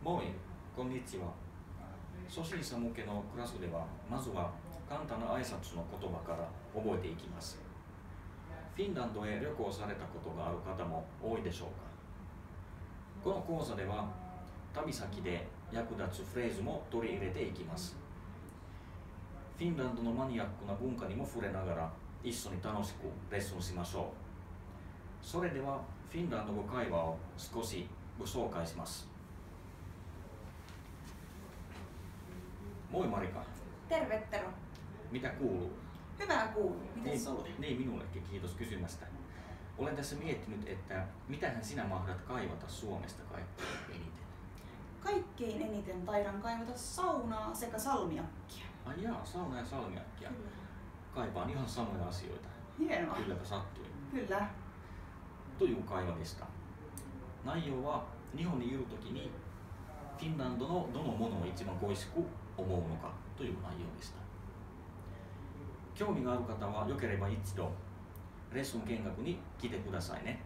もい、こんにちは。初心者向けのクラスでは、まずは簡単な挨拶の言葉から覚えていきます。フィンランドへ旅行されたことがある方も多いでしょうか。この講座では、旅先で役立つフレーズも取り入れていきます。フィンランドのマニアックな文化にも触れながら、一緒に楽しくレッスンしましょう。それでは、フィンランド語会話を少しご紹介します。Moi Marika. Terve Tero. Mitä kuuluu? Hyvää kuuluu. Miten sulle? Niin minullekin, kiitos kysymästä. Olen tässä miettinyt, että mitähän sinä mahdat kaivata Suomesta kaikkein eniten? Kaikkein eniten taidan kaivata saunaa sekä salmiakkia. Ai jaa, sauna ja salmiakkia. Kyllä. Kaipaan ihan samoja asioita. Hienoa. Kylläpä sattui. Kyllä. という会話でした。内容は日本にいるときにフィンランドのどのものを一番恋しく思うのかという内容でした。興味がある方はよければ一度レッスン見学に来てくださいね。